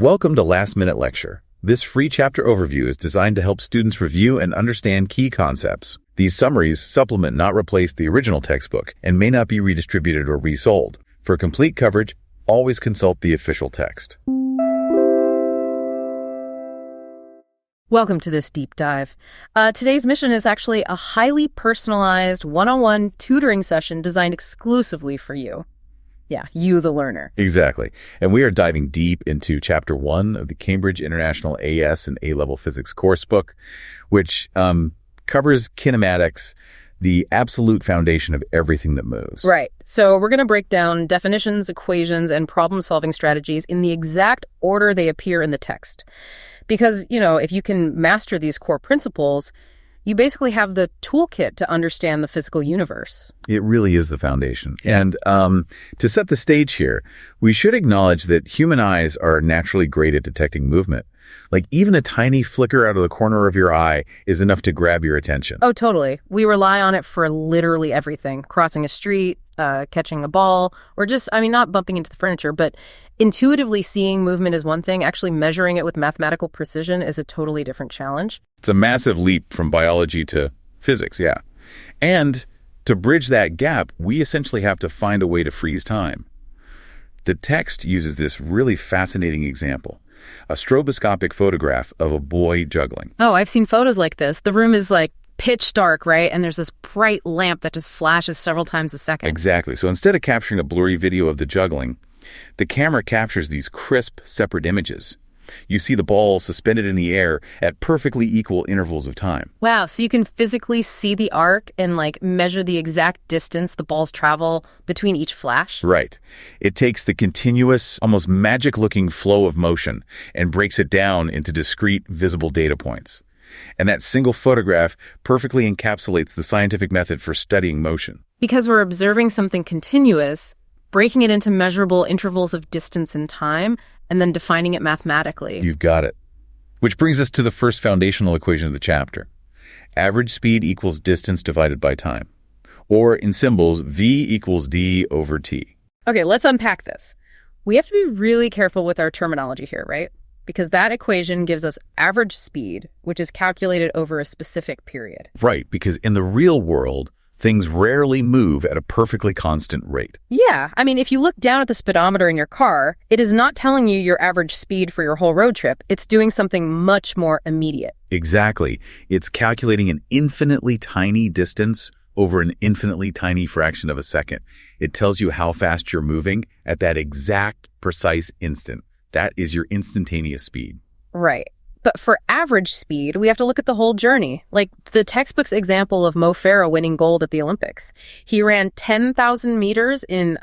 Welcome to Last Minute Lecture. This free chapter overview is designed to help students review and understand key concepts. These summaries supplement, not replace, the original textbook and may not be redistributed or resold. For complete coverage, always consult the official text. Welcome to this deep dive. Today's mission is actually a highly personalized one-on-one tutoring session designed exclusively for you. Yeah, you, the learner. Exactly. And we are diving deep into Chapter 1 of the Cambridge International AS and A-Level Physics coursebook, which covers kinematics, the absolute foundation of everything that moves. Right. So we're going to break down definitions, equations, and problem-solving strategies in the exact order they appear in the text. Because, if you can master these core principles, you basically have the toolkit to understand the physical universe. It really is the foundation. And to set the stage here, we should acknowledge that human eyes are naturally great at detecting movement. Like, even a tiny flicker out of the corner of your eye is enough to grab your attention. Oh, totally. We rely on it for literally everything. Crossing a street, catching a ball, or just, not bumping into the furniture, but intuitively seeing movement is one thing. Actually measuring it with mathematical precision is a totally different challenge. It's a massive leap from biology to physics, yeah. And to bridge that gap, we essentially have to find a way to freeze time. The text uses this really fascinating example, a stroboscopic photograph of a boy juggling. Oh, I've seen photos like this. The room is like pitch dark, right? And there's this bright lamp that just flashes several times a second. Exactly. So instead of capturing a blurry video of the juggling, the camera captures these crisp, separate images. You see the ball suspended in the air at perfectly equal intervals of time. Wow, so you can physically see the arc and measure the exact distance the balls travel between each flash? Right. It takes the continuous, almost magic-looking flow of motion and breaks it down into discrete, visible data points. And that single photograph perfectly encapsulates the scientific method for studying motion. Because we're observing something continuous, breaking it into measurable intervals of distance and time, and then defining it mathematically. You've got it. Which brings us to the first foundational equation of the chapter. Average speed equals distance divided by time. Or in symbols, V equals D over T. Okay, let's unpack this. We have to be really careful with our terminology here, right? Because that equation gives us average speed, which is calculated over a specific period. Right, because in the real world, things rarely move at a perfectly constant rate. Yeah, if you look down at the speedometer in your car, it is not telling you your average speed for your whole road trip. It's doing something much more immediate. Exactly. It's calculating an infinitely tiny distance over an infinitely tiny fraction of a second. It tells you how fast you're moving at that exact precise instant. That is your instantaneous speed. Right. But for average speed, we have to look at the whole journey. Like the textbook's example of Mo Farah winning gold at the Olympics. He ran 10,000 meters in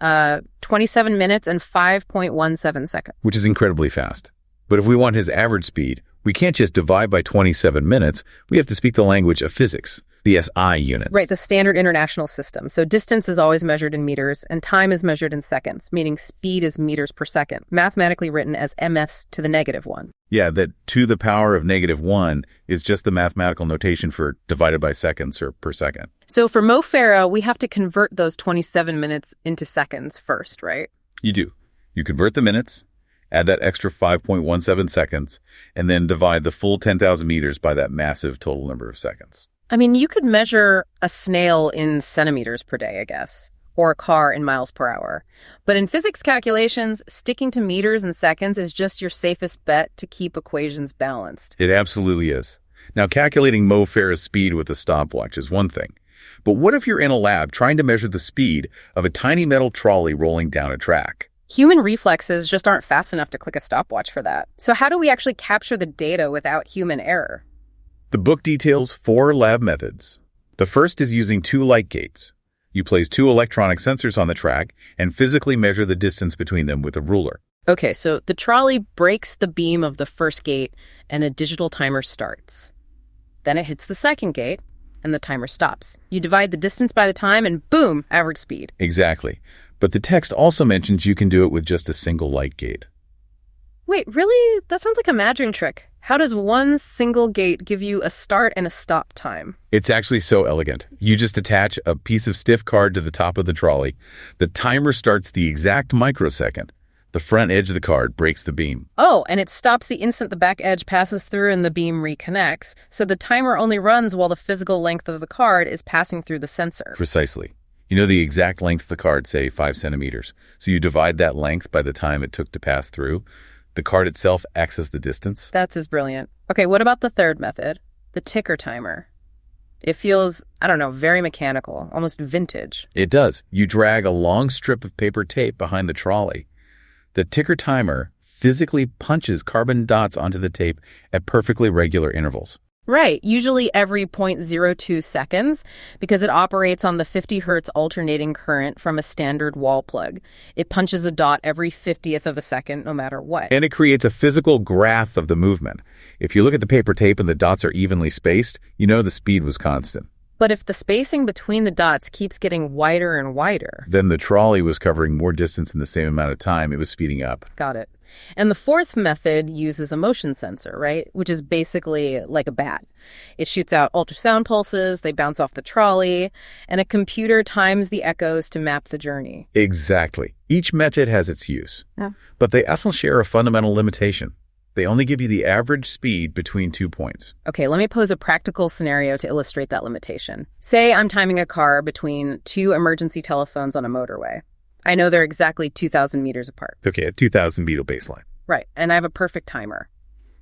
27 minutes and 5.17 seconds. Which is incredibly fast. But if we want his average speed, we can't just divide by 27 minutes. We have to speak the language of physics, the SI units. Right, the standard international system. So distance is always measured in meters, and time is measured in seconds, meaning speed is meters per second, mathematically written as ms to the negative 1. Yeah, that to the power of negative 1 is just the mathematical notation for divided by seconds or per second. So for Mo Farah, we have to convert those 27 minutes into seconds first, right? You do. You convert the minutes, add that extra 5.17 seconds, and then divide the full 10,000 meters by that massive total number of seconds. You could measure a snail in centimeters per day, I guess, or a car in miles per hour. But in physics calculations, sticking to meters and seconds is just your safest bet to keep equations balanced. It absolutely is. Now, calculating Mo Farah's speed with a stopwatch is one thing. But what if you're in a lab trying to measure the speed of a tiny metal trolley rolling down a track? Human reflexes just aren't fast enough to click a stopwatch for that. So how do we actually capture the data without human error? The book details 4 lab methods. The first is using 2 light gates. You place 2 electronic sensors on the track and physically measure the distance between them with a ruler. Okay, so the trolley breaks the beam of the first gate and a digital timer starts. Then it hits the second gate and the timer stops. You divide the distance by the time and boom, average speed. Exactly. But the text also mentions you can do it with just a single light gate. Wait, really? That sounds like a magic trick. How does one single gate give you a start and a stop time? It's actually so elegant. You just attach a piece of stiff card to the top of the trolley. The timer starts the exact microsecond. The front edge of the card breaks the beam. Oh, and it stops the instant the back edge passes through and the beam reconnects, so the timer only runs while the physical length of the card is passing through the sensor. Precisely. You know the exact length of the card, say 5 centimeters. So you divide that length by the time it took to pass through. The card itself acts as the distance. That's brilliant. Okay, what about the third method? The ticker timer. It feels, very mechanical, almost vintage. It does. You drag a long strip of paper tape behind the trolley. The ticker timer physically punches carbon dots onto the tape at perfectly regular intervals. Right, usually every 0.02 seconds, because it operates on the 50 hertz alternating current from a standard wall plug. It punches a dot every 50th of a second, no matter what. And it creates a physical graph of the movement. If you look at the paper tape and the dots are evenly spaced, you know the speed was constant. But if the spacing between the dots keeps getting wider and wider, then the trolley was covering more distance in the same amount of time. It was speeding up. Got it. And the fourth method uses a motion sensor, right? Which is basically like a bat. It shoots out ultrasound pulses, they bounce off the trolley, and a computer times the echoes to map the journey. Exactly. Each method has its use. Yeah. But they also share a fundamental limitation. They only give you the average speed between 2 points. Okay, let me pose a practical scenario to illustrate that limitation. Say I'm timing a car between 2 emergency telephones on a motorway. I know they're exactly 2,000 meters apart. Okay, a 2,000 beetle baseline. Right, and I have a perfect timer.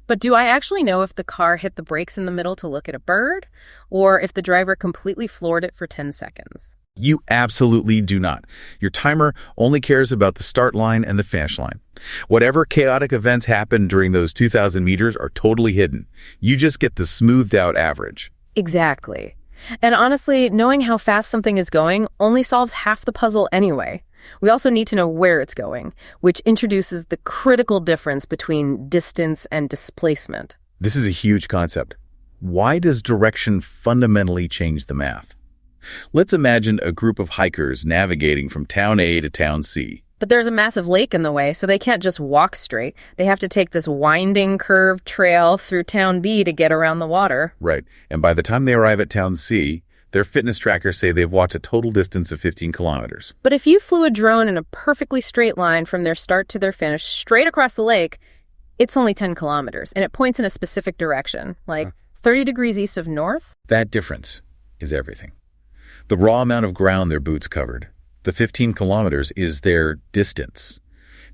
But do I actually know if the car hit the brakes in the middle to look at a bird, or if the driver completely floored it for 10 seconds? You absolutely do not. Your timer only cares about the start line and the finish line. Whatever chaotic events happen during those 2,000 meters are totally hidden. You just get the smoothed out average. Exactly. And honestly, knowing how fast something is going only solves half the puzzle anyway. We also need to know where it's going, which introduces the critical difference between distance and displacement. This is a huge concept. Why does direction fundamentally change the math? Let's imagine a group of hikers navigating from town A to town C. But there's a massive lake in the way, so they can't just walk straight. They have to take this winding, curved trail through town B to get around the water. Right. And by the time they arrive at town C, their fitness trackers say they've walked a total distance of 15 kilometers. But if you flew a drone in a perfectly straight line from their start to their finish, straight across the lake, it's only 10 kilometers, and it points in a specific direction, like 30 degrees east of north. That difference is everything. The raw amount of ground their boots covered. The 15 kilometers is their distance.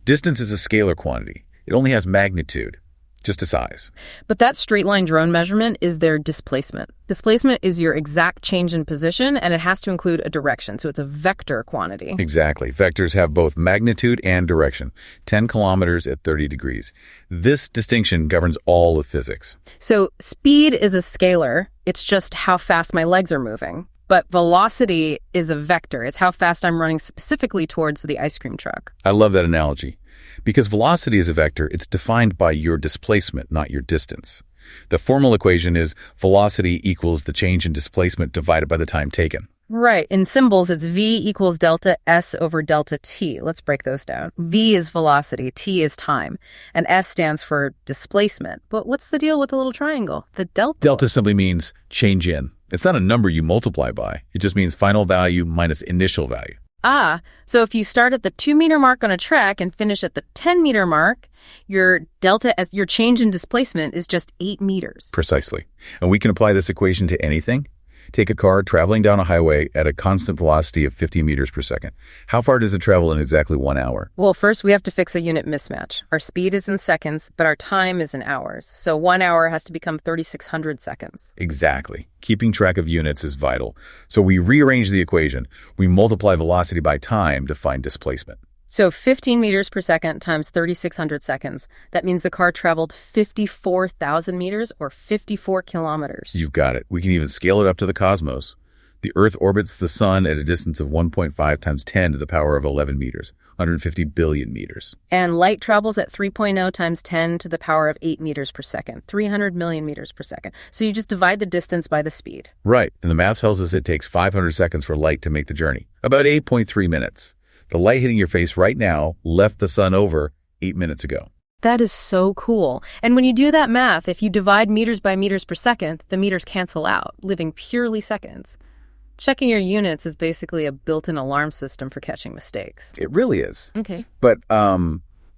Distance is a scalar quantity. It only has magnitude, just a size. But that straight line drone measurement is their displacement. Displacement is your exact change in position, and it has to include a direction, so it's a vector quantity. Exactly. Vectors have both magnitude and direction. 10 kilometers at 30 degrees. This distinction governs all of physics. So speed is a scalar. It's just how fast my legs are moving. But velocity is a vector. It's how fast I'm running specifically towards the ice cream truck. I love that analogy. Because velocity is a vector, it's defined by your displacement, not your distance. The formal equation is velocity equals the change in displacement divided by the time taken. Right. In symbols, it's v equals delta s over delta t. Let's break those down. V is velocity, t is time, and s stands for displacement. But what's the deal with the little triangle, the delta? Delta simply means change in. It's not a number you multiply by. It just means final value minus initial value. Ah, so if you start at the 2-meter mark on a track and finish at the 10-meter mark, your delta, as your change in displacement, is just 8 meters. Precisely. And we can apply this equation to anything. Take a car traveling down a highway at a constant velocity of 50 meters per second. How far does it travel in exactly 1 hour? Well, first we have to fix a unit mismatch. Our speed is in seconds, but our time is in hours. So 1 hour has to become 3,600 seconds. Exactly. Keeping track of units is vital. So we rearrange the equation. We multiply velocity by time to find displacement. So 15 meters per second times 3,600 seconds. That means the car traveled 54,000 meters or 54 kilometers. You've got it. We can even scale it up to the cosmos. The Earth orbits the sun at a distance of 1.5 times 10 to the power of 11 meters, 150 billion meters. And light travels at 3.0 times 10 to the power of 8 meters per second, 300 million meters per second. So you just divide the distance by the speed. Right. And the math tells us it takes 500 seconds for light to make the journey, about 8.3 minutes. The light hitting your face right now left the sun over 8 minutes ago. That is so cool. And when you do that math, if you divide meters by meters per second, the meters cancel out, leaving purely seconds. Checking your units is basically a built-in alarm system for catching mistakes. It really is. Okay. But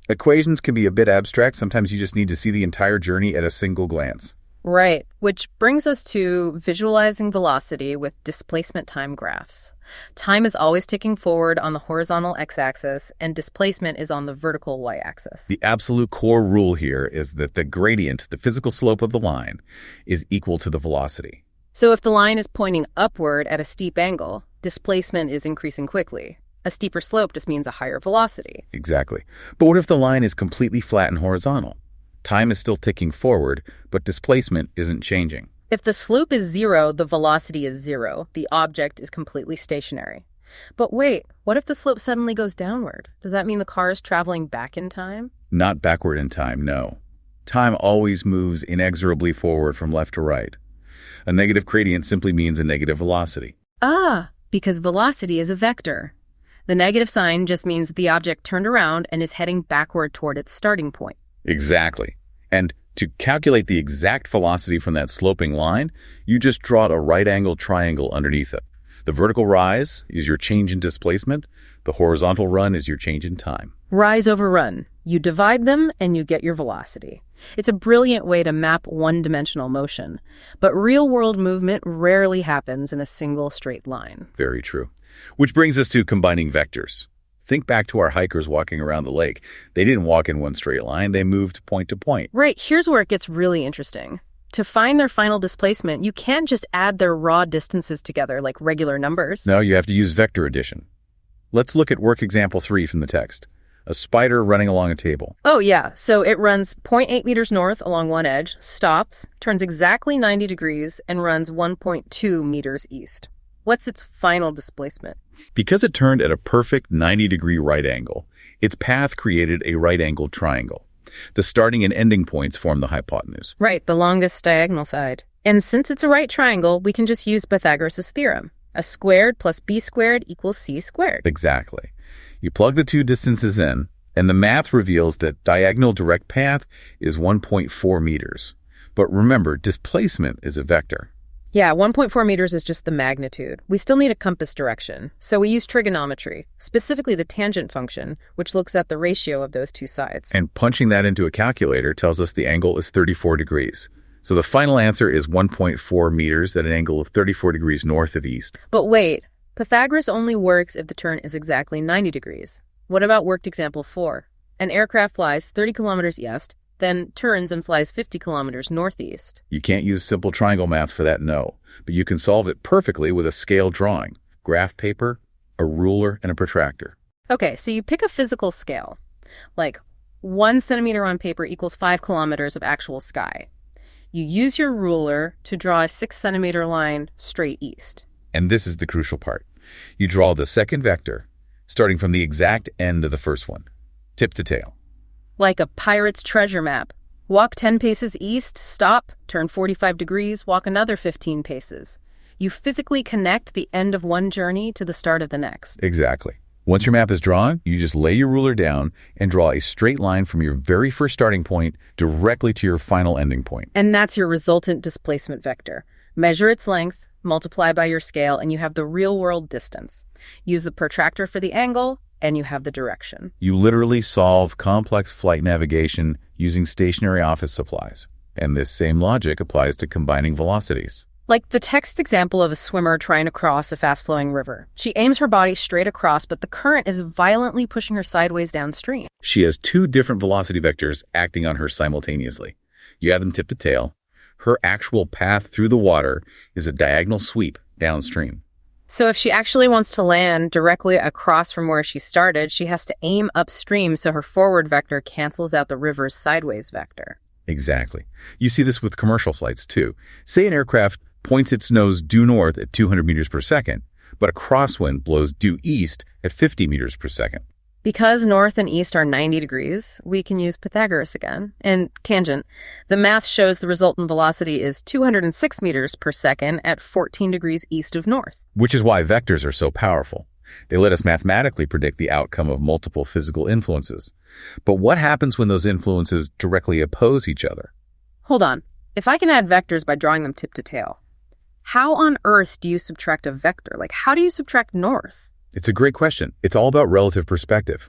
Equations can be a bit abstract. Sometimes you just need to see the entire journey at a single glance. Right, which brings us to visualizing velocity with displacement time graphs. Time is always ticking forward on the horizontal x-axis, and displacement is on the vertical y-axis. The absolute core rule here is that the gradient, the physical slope of the line, is equal to the velocity. So if the line is pointing upward at a steep angle, displacement is increasing quickly. A steeper slope just means a higher velocity. Exactly. But what if the line is completely flat and horizontal? Time is still ticking forward, but displacement isn't changing. If the slope is 0, the velocity is 0. The object is completely stationary. But wait, what if the slope suddenly goes downward? Does that mean the car is traveling back in time? Not backward in time, no. Time always moves inexorably forward from left to right. A negative gradient simply means a negative velocity. Ah, because velocity is a vector. The negative sign just means that the object turned around and is heading backward toward its starting point. Exactly. And to calculate the exact velocity from that sloping line, you just draw a right-angled triangle underneath it. The vertical rise is your change in displacement. The horizontal run is your change in time. Rise over run. You divide them and you get your velocity. It's a brilliant way to map one-dimensional motion. But real-world movement rarely happens in a single straight line. Very true. Which brings us to combining vectors. Think back to our hikers walking around the lake. They didn't walk in one straight line. They moved point to point. Right, here's where it gets really interesting. To find their final displacement, you can't just add their raw distances together like regular numbers. No, you have to use vector addition. Let's look at work example 3 from the text. A spider running along a table. Oh yeah, so it runs 0.8 meters north along one edge, stops, turns exactly 90 degrees, and runs 1.2 meters east. What's its final displacement? Because it turned at a perfect 90-degree right angle, its path created a right-angled triangle. The starting and ending points form the hypotenuse. Right, the longest diagonal side. And since it's a right triangle, we can just use Pythagoras' theorem. A squared plus b squared equals c squared. Exactly. You plug the two distances in, and the math reveals that diagonal direct path is 1.4 meters. But remember, displacement is a vector. Yeah, 1.4 meters is just the magnitude. We still need a compass direction, so we use trigonometry, specifically the tangent function, which looks at the ratio of those two sides. And punching that into a calculator tells us the angle is 34 degrees. So the final answer is 1.4 meters at an angle of 34 degrees north of east. But wait, Pythagoras only works if the turn is exactly 90 degrees. What about worked example 4? An aircraft flies 30 kilometers east, then turns and flies 50 kilometers northeast. You can't use simple triangle math for that, no. But you can solve it perfectly with a scale drawing, graph paper, a ruler, and a protractor. Okay, so you pick a physical scale, like 1 centimeter on paper equals 5 kilometers of actual sky. You use your ruler to draw a 6 centimeter line straight east. And this is the crucial part. You draw the second vector, starting from the exact end of the first one, tip to tail. Like a pirate's treasure map. Walk 10 paces east, stop, turn 45 degrees, walk another 15 paces. You physically connect the end of one journey to the start of the next. Exactly. Once your map is drawn, you just lay your ruler down and draw a straight line from your very first starting point directly to your final ending point. And that's your resultant displacement vector. Measure its length, multiply by your scale, and you have the real-world distance. Use the protractor for the angle, and you have the direction. You literally solve complex flight navigation using stationary office supplies. And this same logic applies to combining velocities. Like the text example of a swimmer trying to cross a fast-flowing river. She aims her body straight across, but the current is violently pushing her sideways downstream. She has two different velocity vectors acting on her simultaneously. You have them tip to tail. Her actual path through the water is a diagonal sweep downstream. So if she actually wants to land directly across from where she started, she has to aim upstream so her forward vector cancels out the river's sideways vector. Exactly. You see this with commercial flights, too. Say an aircraft points its nose due north at 200 meters per second, but a crosswind blows due east at 50 meters per second. Because north and east are 90 degrees, we can use Pythagoras again. And tangent, the math shows the resultant velocity is 206 meters per second at 14 degrees east of north. Which is why vectors are so powerful. They let us mathematically predict the outcome of multiple physical influences. But what happens when those influences directly oppose each other? Hold on. If I can add vectors by drawing them tip to tail, how on earth do you subtract a vector? Like, how do you subtract north? It's a great question. It's all about relative perspective.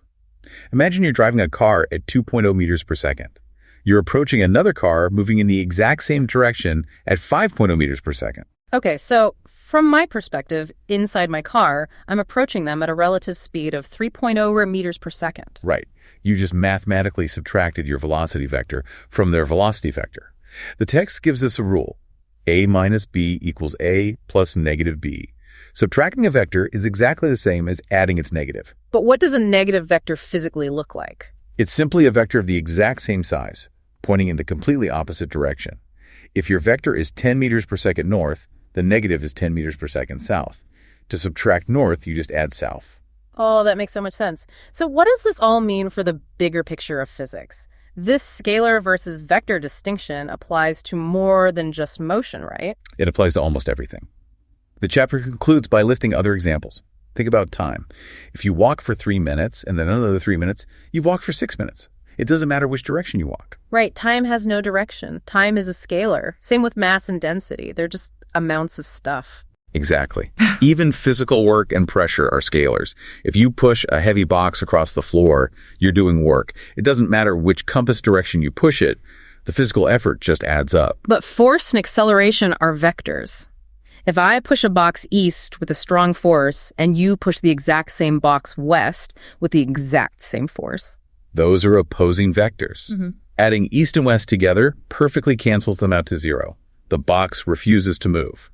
Imagine you're driving a car at 2.0 meters per second. You're approaching another car moving in the exact same direction at 5.0 meters per second. Okay, so from my perspective, inside my car, I'm approaching them at a relative speed of 3.0 meters per second. Right. You just mathematically subtracted your velocity vector from their velocity vector. The text gives us a rule. A minus B equals A plus negative B. Subtracting a vector is exactly the same as adding its negative. But what does a negative vector physically look like? It's simply a vector of the exact same size, pointing in the completely opposite direction. If your vector is 10 meters per second north, the negative is 10 meters per second south. To subtract north, you just add south. Oh, that makes so much sense. So what does this all mean for the bigger picture of physics? This scalar versus vector distinction applies to more than just motion, right? It applies to almost everything. The chapter concludes by listing other examples. Think about time. If you walk for 3 minutes and then another 3 minutes, you've walked for 6 minutes. It doesn't matter which direction you walk. Right. Time has no direction. Time is a scalar. Same with mass and density. They're just amounts of stuff. Exactly. Even physical work and pressure are scalars. If you push a heavy box across the floor, you're doing work. It doesn't matter which compass direction you push it. The physical effort just adds up. But force and acceleration are vectors. If I push a box east with a strong force and you push the exact same box west with the exact same force, those are opposing vectors. Mm-hmm. Adding east and west together perfectly cancels them out to zero. The box refuses to move.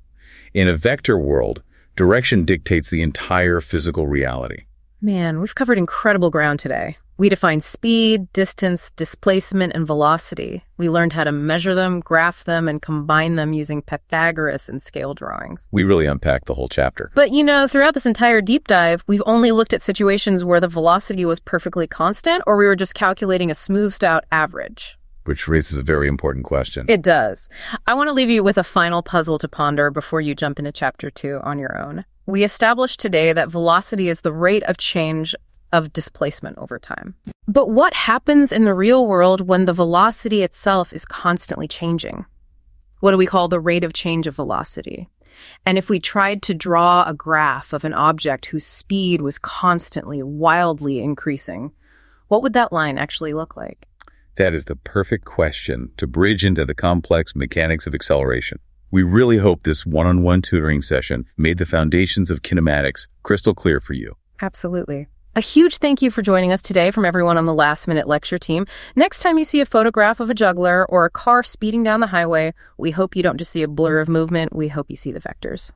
In a vector world, direction dictates the entire physical reality. Man, we've covered incredible ground today. We defined speed, distance, displacement, and velocity. We learned how to measure them, graph them, and combine them using Pythagoras and scale drawings. We really unpacked the whole chapter. But, throughout this entire deep dive, we've only looked at situations where the velocity was perfectly constant or we were just calculating a smoothed out average. Which raises a very important question. It does. I want to leave you with a final puzzle to ponder before you jump into Chapter 2 on your own. We established today that velocity is the rate of change of displacement over time. But what happens in the real world when the velocity itself is constantly changing? What do we call the rate of change of velocity? And if we tried to draw a graph of an object whose speed was constantly, wildly increasing, what would that line actually look like? That is the perfect question to bridge into the complex mechanics of acceleration. We really hope this one-on-one tutoring session made the foundations of kinematics crystal clear for you. Absolutely. A huge thank you for joining us today from everyone on the Last Minute Lecture team. Next time you see a photograph of a juggler or a car speeding down the highway, we hope you don't just see a blur of movement. We hope you see the vectors.